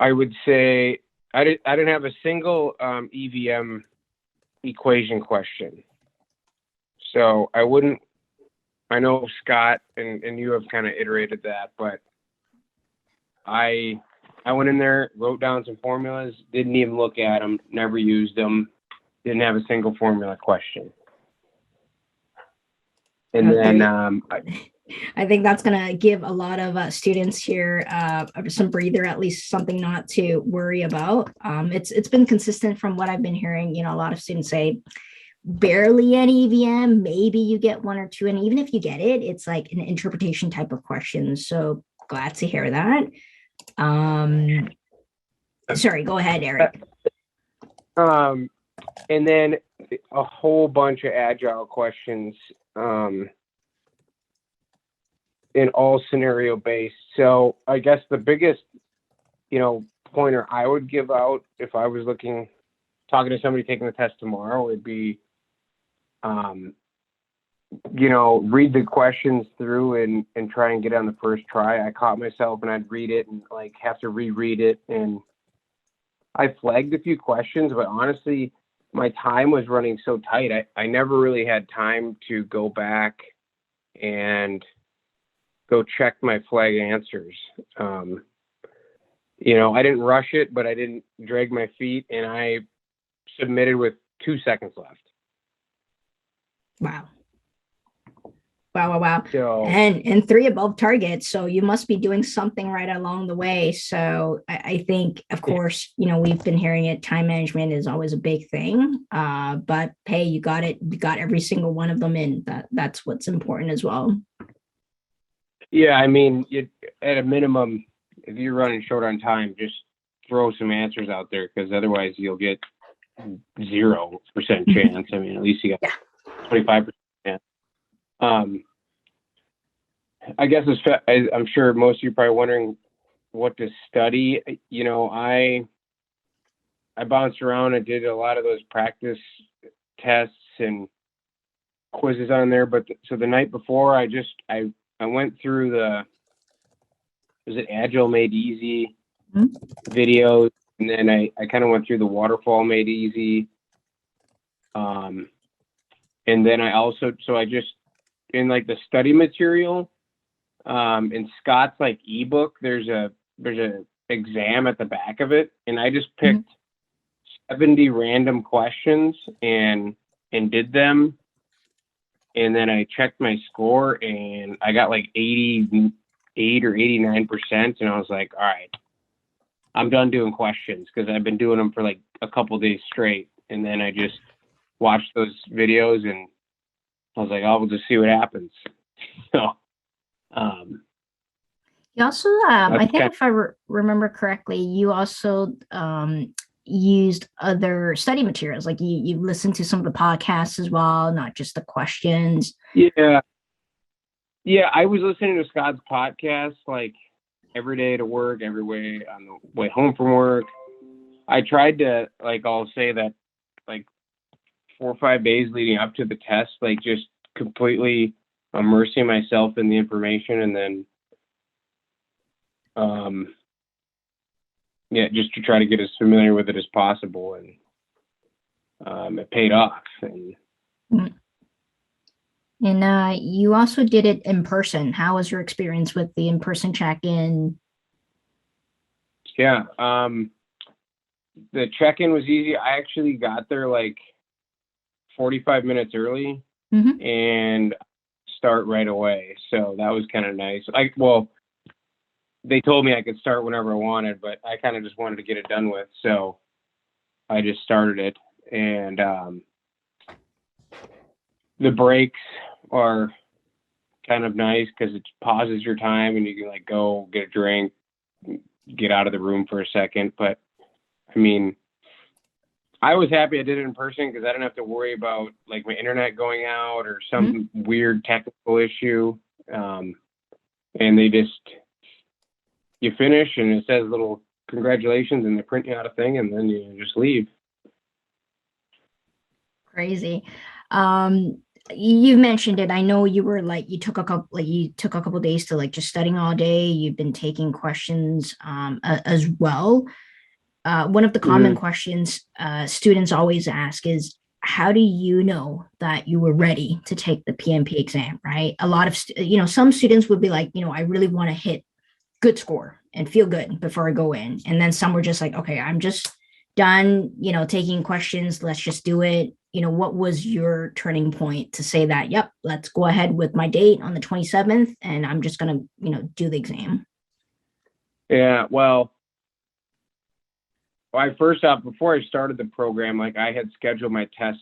I would say I didn't have a single EVM equation question. So I wouldn't. I know Scott and you have kind of iterated that, but I went in there, wrote down some formulas, didn't even look at them, never used them, didn't have a single formula question. And Okay. then I think that's going to give a lot of students here some breather, at least something not to worry about. It's been consistent from what I've been hearing. You know, a lot of students say barely any EVM, maybe you get one or two, and even if you get it, it's like an interpretation type of question. So glad to hear that. Sorry, go ahead, Eric. and then a whole bunch of agile questions. In all scenario based. So I guess the biggest, pointer I would give out if I was talking to somebody taking the test tomorrow would be, read the questions through and try and get on the first try. I caught myself and I'd read it and like have to reread it. And I flagged a few questions, but honestly, my time was running so tight. I never really had time to go back and go check my flag answers. I didn't rush it, but I didn't drag my feet, and I submitted with 2 seconds left. Wow. Wow. So, and 3 above target. So you must be doing something right along the way. So I think, of course, we've been hearing it. Time management is always a big thing. But hey, you got it. You got every single one of them in. That's what's important as well. yeah, I mean, at a minimum, if you're running short on time, just throw some answers out there because otherwise you'll get 0% chance. I mean, at least you got 25% chance. I guess I'm sure most of you are probably wondering what to study. I bounced around and did a lot of those practice tests and quizzes on there. But so the night before, I went through was it Agile Made Easy videos, and then I kind of went through the Waterfall Made Easy. And then I just in like the study material, in Scott's like ebook, there's a exam at the back of it, and I just picked 70 random questions and did them. And then I checked my score and I got like 88 or 89%. And I was like, all right, I'm done doing questions because I've been doing them for like a couple days straight. And then I just watched those videos and I was like, oh, we'll just see what happens. So, you also, I think if I remember correctly, you also used other study materials, like you listened to some of the podcasts as well, not just the questions. Yeah, I was listening to Scott's podcast like every day to work, every way on the way home from work. I tried to, like, I'll say that like 4 or 5 days leading up to the test, like just completely immersing myself in the information, and then just to try to get as familiar with it as possible, and it paid off. And you also did it in person. How was your experience with the in-person check-in? Yeah, the check-in was easy. I actually got there like 45 minutes early and start right away. So that was kind of nice. They told me I could start whenever I wanted, but I kind of just wanted to get it done with. So I just started it. And the breaks are kind of nice because it pauses your time and you can like go get a drink, get out of the room for a second. But I mean, I was happy I did it in person because I didn't have to worry about like my internet going out or some weird technical issue. And you finish and it says little congratulations and they print you out a thing and then you just leave. Crazy. You mentioned it. I know you were like, you took a couple days to like just studying all day. You've been taking questions as well. One of the common Mhm. questions students always ask is, how do you know that you were ready to take the PMP exam, right? A lot of, some students would be like, I really want to hit good score and feel good before I go in. And then some were just like, okay, I'm just done, taking questions. Let's just do it. What was your turning point to say that, yep, let's go ahead with my date on the 27th and I'm just going to, do the exam? Yeah, well, I first off, before I started the program, like I had scheduled my test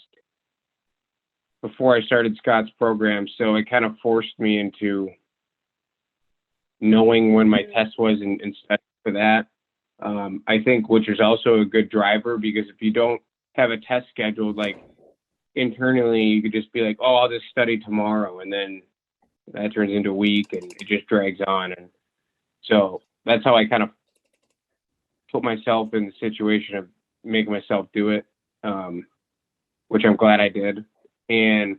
before I started Scott's program, so it kind of forced me into knowing when my test was and studying for that. I think, which is also a good driver, because if you don't have a test scheduled, like internally, you could just be like, oh, I'll just study tomorrow, and then that turns into a week, and it just drags on. And so that's how I kind of put myself in the situation of making myself do it, which I'm glad I did. And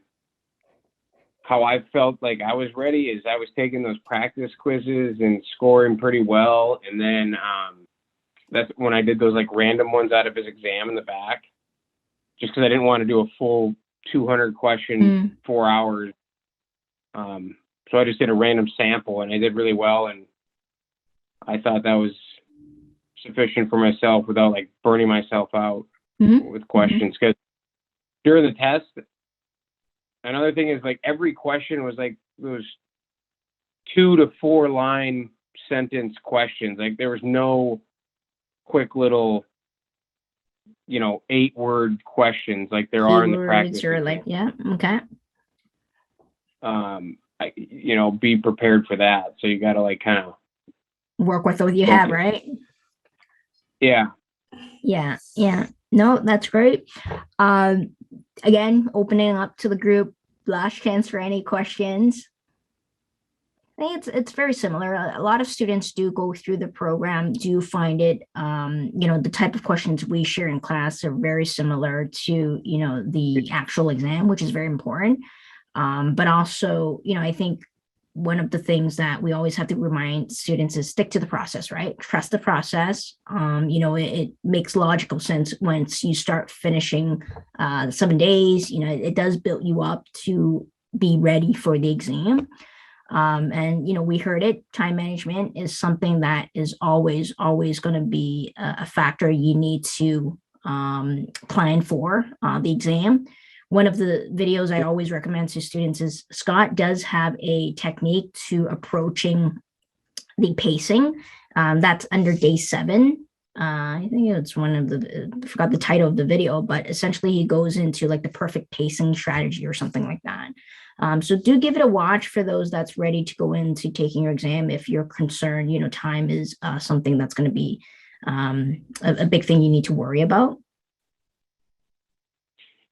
how I felt like I was ready is I was taking those practice quizzes and scoring pretty well. And then that's when I did those like random ones out of his exam in the back, just because I didn't want to do a full 200 question, 4 hours. So I just did a random sample and I did really well. And I thought that was sufficient for myself without like burning myself out with questions. Because during the test, another thing is like every question was like those 2 to 4 line sentence questions. Like there was no quick little, 8-word questions like there are in the practice. Or like, yeah, okay. Be prepared for that. So you got to like kind of work with what you have, right? Yeah. Yeah. No, that's great. Again, opening up to the group, last chance for any questions. I think it's very similar. A lot of students do go through the program, do find it, the type of questions we share in class are very similar to, the actual exam, which is very important. But also, I think one of the things that we always have to remind students is stick to the process, right? Trust the process. It makes logical sense once you start finishing 7 days. It does build you up to be ready for the exam. And we heard it. Time management is something that is always going to be a factor you need to plan for the exam. One of the videos I always recommend to students is Scott does have a technique to approaching the pacing. That's under day 7. I think it's I forgot the title of the video, but essentially he goes into like the perfect pacing strategy or something like that. So do give it a watch for those that's ready to go into taking your exam. If you're concerned, time is something that's going to be a big thing you need to worry about.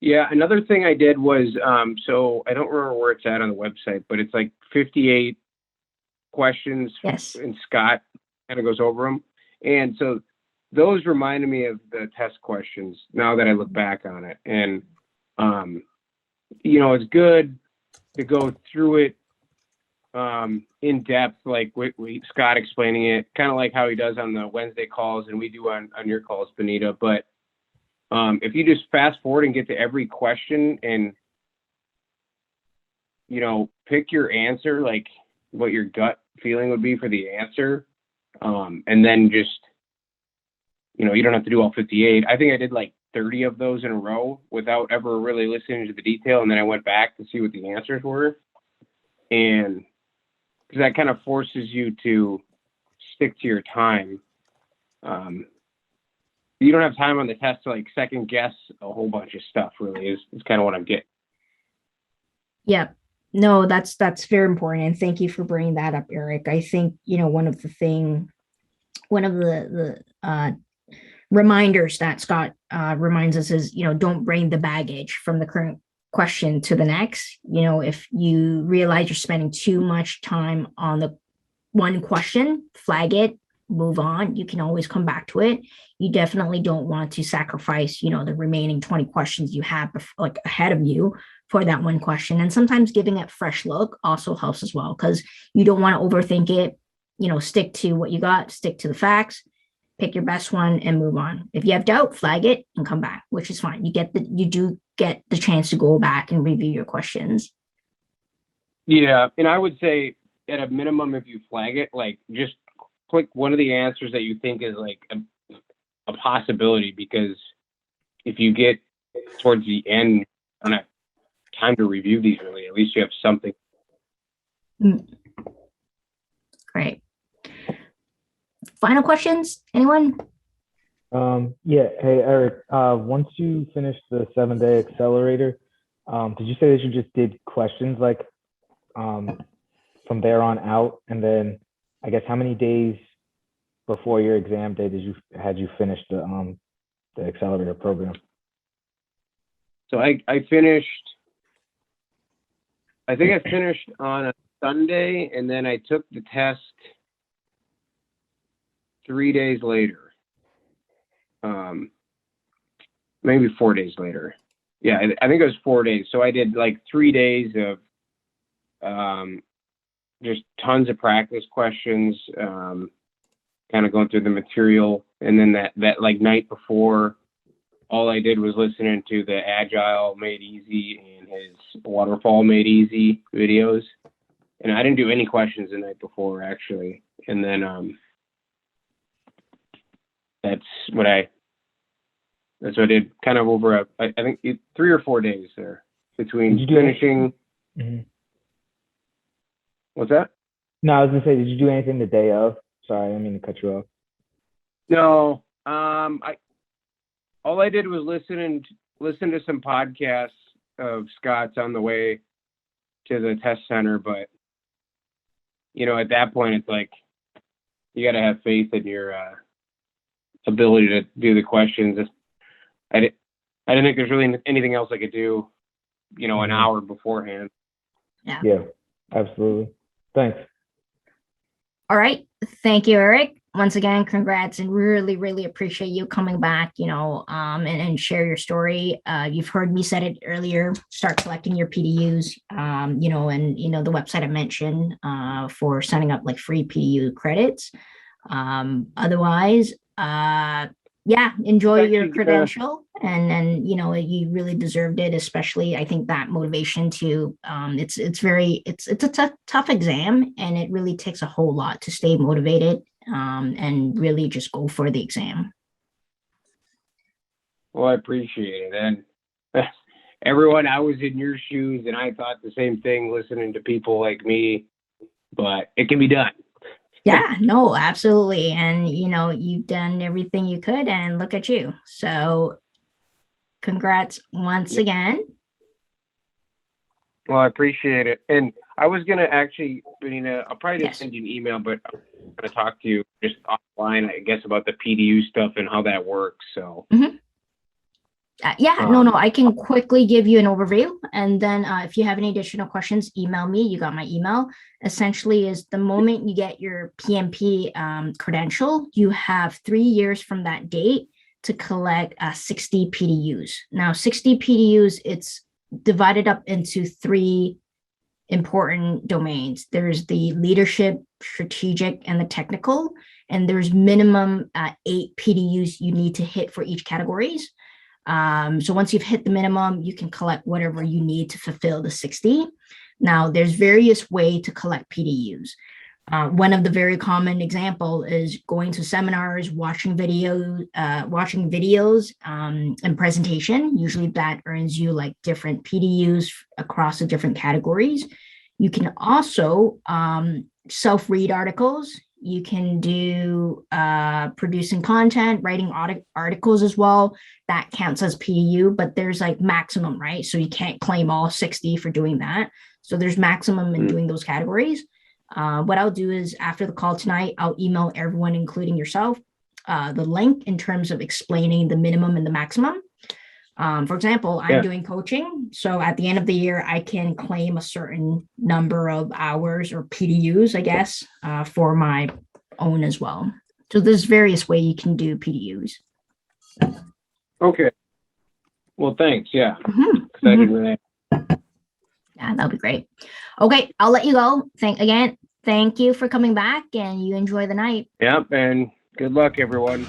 Yeah, another thing I did was, so I don't remember where it's at on the website, but it's like 58 questions. Yes. And Scott kind of goes over them. And so those reminded me of the test questions now that I look back on it. And, it's good to go through it in depth, like Scott explaining it, kind of like how he does on the Wednesday calls and we do on your calls, Benita. But if you just fast forward and get to every question and, pick your answer, like what your gut feeling would be for the answer, and then just, you don't have to do all 58. I think I did like 30 of those in a row without ever really listening to the detail. And then I went back to see what the answers were. And because that kind of forces you to stick to your time. You don't have time on the test to like second guess a whole bunch of stuff, really is kind of what I'm getting. Yeah, no, that's very important. And thank you for bringing that up, Eric. I think, one of the reminders that Scott reminds us is, don't bring the baggage from the current question to the next. If you realize you're spending too much time on the one question, flag it, move on. You can always come back to it. You definitely don't want to sacrifice, the remaining 20 questions you have like ahead of you for that one question. And sometimes giving it fresh look also helps as well, because you don't want to overthink it. Stick to what you got, stick to the facts, pick your best one and move on. If you have doubt, flag it and come back, which is fine. You do get the chance to go back and review your questions. Yeah, and I would say at a minimum, if you flag it, like just click one of the answers that you think is like a possibility, because if you get towards the end, you don't have time to review these really. At least you have something. Great. Final questions? Anyone? Yeah. Hey, Eric, once you finish the 7-day accelerator, did you say that you just did questions like from there on out? And then I guess how many days before your exam day had you finished the accelerator program? So I finished, I think I finished on a Sunday, and then I took the test 3 days later. Maybe 4 days later. Yeah, I think it was 4 days. So I did like 3 days of just tons of practice questions, kind of going through the material. And then that like night before, all I did was listening to the Agile Made Easy and his Waterfall Made Easy videos. And I didn't do any questions the night before, actually. And then that's what I did kind of over I think 3 or 4 days there between finishing. Mm-hmm. What's that? No, I was gonna say, did you do anything the day of? Sorry, I didn't mean to cut you off. No, all I did was listen to some podcasts of Scott's on the way to the test center. But at that point, it's like you got to have faith in your ability to do the questions. I didn't think there's really anything else I could do, an hour beforehand. Yeah, absolutely. Thanks. All right. Thank you, Eric. Once again, congrats, and really, really appreciate you coming back, and share your story. You've heard me said it earlier, start collecting your PDUs, and the website I mentioned for signing up like free PDU credits. Otherwise, enjoy your credential, and you really deserved it. Especially, I think that motivation to it's a tough exam, and it really takes a whole lot to stay motivated and really just go for the exam. Well, I appreciate it, and everyone, I was in your shoes, and I thought the same thing listening to people like me. But it can be done. Yeah, no, absolutely. And, you've done everything you could, and look at you. So congrats once again. Well, I appreciate it. And I was going to actually, I'll probably just send you an email, but I'm going to talk to you just offline, I guess, about the PDU stuff and how that works. So. Mm-hmm. I can quickly give you an overview, and then if you have any additional questions, email me. You got my email. Essentially, is the moment you get your PMP credential, you have 3 years from that date to collect 60 PDUs. Now, 60 PDUs, it's divided up into 3 important domains. There's the leadership, strategic, and the technical, and there's minimum 8 PDUs you need to hit for each categories. So once you've hit the minimum, you can collect whatever you need to fulfill the 60. Now, there's various ways to collect PDUs. One of the very common example is going to seminars, watching videos, and presentation. Usually that earns you like different PDUs across the different categories. You can also self-read articles. You can do producing content, writing articles as well. That counts as PDU, but there's like maximum, right? So you can't claim all 60 for doing that. So there's maximum in doing those categories. What I'll do is after the call tonight, I'll email everyone, including yourself, the link in terms of explaining the minimum and the maximum. For example, I'm doing coaching. So at the end of the year, I can claim a certain number of hours or PDUs, I guess, for my own as well. So there's various ways you can do PDUs. Okay. Well, thanks. Yeah. Mm-hmm. Excited with that. Yeah, that'll be great. Okay, I'll let you go. Thank you for coming back, and you enjoy the night. Yep, and good luck, everyone.